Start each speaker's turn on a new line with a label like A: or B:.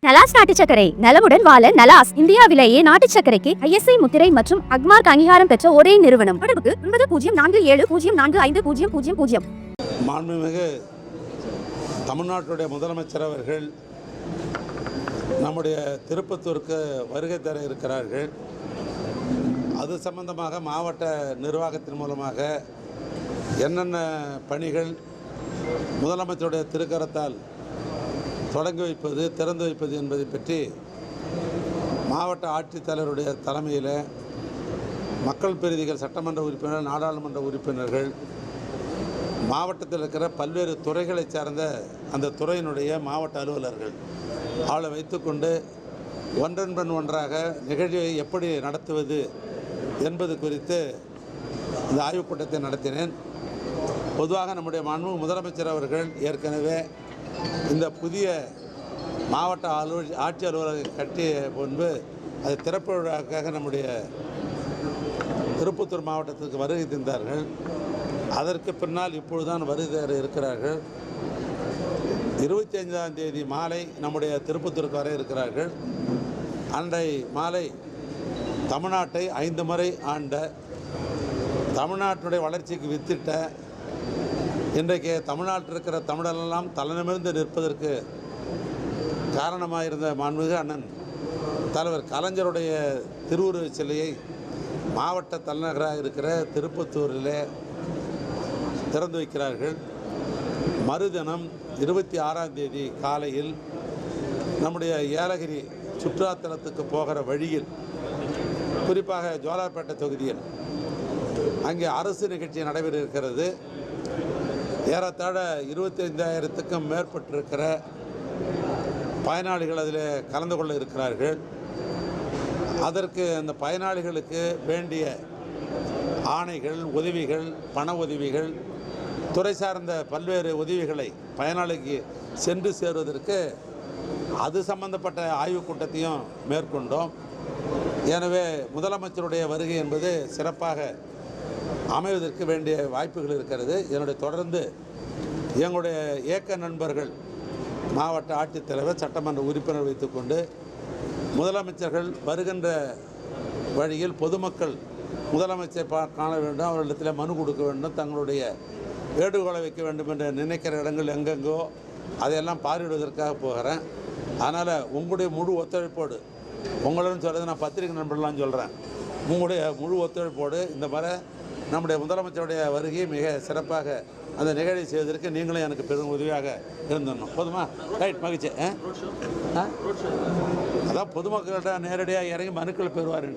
A: நலாஸ் நாட்டு சர்க்கரை நலமுடன் வாழ நலாஸ் இந்தியாவிலேயே நாட்டு சர்க்கரைக்கு ISI முத்திரை மற்றும் அக்மார்க் அங்கீகாரம் பெற்ற ஒரே நிறுவனம். தொடர்புக்கு 9047045000.
B: மாண்புமிகு தமிழ்நாட்டுடைய முதலமைச்சர் அவர்கள் நம்முடைய திருப்பத்தூருக்கு வருகை தர இருக்கிறார்கள். அது சம்பந்தமாக மாவட்ட நிர்வாகத்தின் மூலமாக என்னென்ன பணிகள் முதலமைச்சருடைய திருக்கரத்தால் தொடங்கி வைப்பது திறந்து வைப்பது என்பதை பற்றி மாவட்ட ஆட்சித்தலைவருடைய தலைமையில் மக்கள் பிரதிநிதிகள், சட்டமன்ற உறுப்பினர்கள், நாடாளுமன்ற உறுப்பினர்கள், மாவட்டத்தில் இருக்கிற பல்வேறு துறைகளை சார்ந்த அந்த துறையினுடைய மாவட்ட அலுவலர்கள் அவளை வைத்துக்கொண்டு ஒன்றன் பின் ஒன்றாக நிகழ்ச்சியை எப்படி நடத்துவது என்பது குறித்து இந்த ஆய்வுக் கூட்டத்தை நடத்தினேன். பொதுவாக நம்முடைய மாண்புமிகு முதலமைச்சர் அவர்கள் ஏற்கனவே இந்த புதிய மாவட்ட ஆட்சி அலுவலகம் கட்டிய முன்பு அது திறப்பு விழாக்காக நம்முடைய திருப்பத்தூர் மாவட்டத்துக்கு வருகை தந்தார்கள். அதற்கு பின்னால் இப்பொழுதுதான் வருகை இருக்கிறார்கள். 25ஆம் தேதி மாலை நம்முடைய திருப்பத்தூருக்கு வர இருக்கிறார்கள். அன்றை மாலை தமிழ்நாட்டை 5 முறை ஆண்ட, தமிழ்நாட்டுடைய வளர்ச்சிக்கு வித்திட்ட, இன்றைக்கு தமிழ்நாட்டில் இருக்கிற தமிழரெல்லாம் தலைநிமிர்ந்து நிற்பதற்கு காரணமாக இருந்த மாண்புமிகு அண்ணன் தலைவர் கலைஞருடைய திருவுருவச் சிலையை மாவட்ட தலைநகராக இருக்கிற திருப்பத்தூரிலே திறந்து வைக்கிறார்கள். மறுதினம் 26ஆம் தேதி காலையில் நம்முடைய ஏலகிரி சுற்றுலாத்தலத்துக்கு போகிற வழியில், குறிப்பாக ஜோலார்பேட்டை தொகுதியில் அங்கே அரசு நிகழ்ச்சி நடைபெற இருக்கிறது. ஏறத்தாழ 25,000க்கும் மேற்பட்டிருக்கிற பயனாளிகள் அதில் கலந்து கொள்ள இருக்கிறார்கள். அதற்கு அந்த பயனாளிகளுக்கு வேண்டிய ஆணைகள், உதவிகள், பண உதவிகள், துறை சார்ந்த பல்வேறு உதவிகளை பயனாளிக்கு சென்று சேருவதற்கு அது சம்பந்தப்பட்ட ஆய்வுக் கூட்டத்தையும் மேற்கொண்டோம். எனவே முதலமைச்சருடைய வருகை என்பது சிறப்பாக அமைவதற்கு வேண்டிய வாய்ப்புகள் இருக்கிறது. இதனுடைய தொடர்ந்து எங்களுடைய இயக்க நண்பர்கள், மாவட்ட ஆட்சித்தலைவர், சட்டமன்ற உறுப்பினர் வைத்துக்கொண்டு முதலமைச்சர்கள் வருகின்ற வழியில் பொதுமக்கள் முதலமைச்சர் காண வேண்டும், அவர்களிடத்தில் மனு கொடுக்க வேண்டும், தங்களுடைய வேண்டுகோளை வைக்க வேண்டும் என்று நினைக்கிற இடங்கள் எங்கெங்கோ அதையெல்லாம் பார்வையிடுவதற்காக போகிறேன். அதனால் உங்களுடைய முழு ஒத்துழைப்போடு, உங்களுடன் சொல்கிறது நான் பத்திரிகை நண்பர்கள்லாம் சொல்கிறேன், உங்களுடைய முழு ஒத்துழைப்போடு இந்த மாதிரி நம்முடைய முதலமைச்சருடைய வருகையை மிக சிறப்பாக அந்த நிகழ்ச்சி செய்வதற்கு நீங்களும் எனக்கு பெரும் உதவியாக இருந்துடணும். போதுமா? ரைட், மகிழ்ச்சி. அதான் பொதுமக்கள்கிட்ட நேரடியாக இறங்கி மனுக்களை பெறுவார்.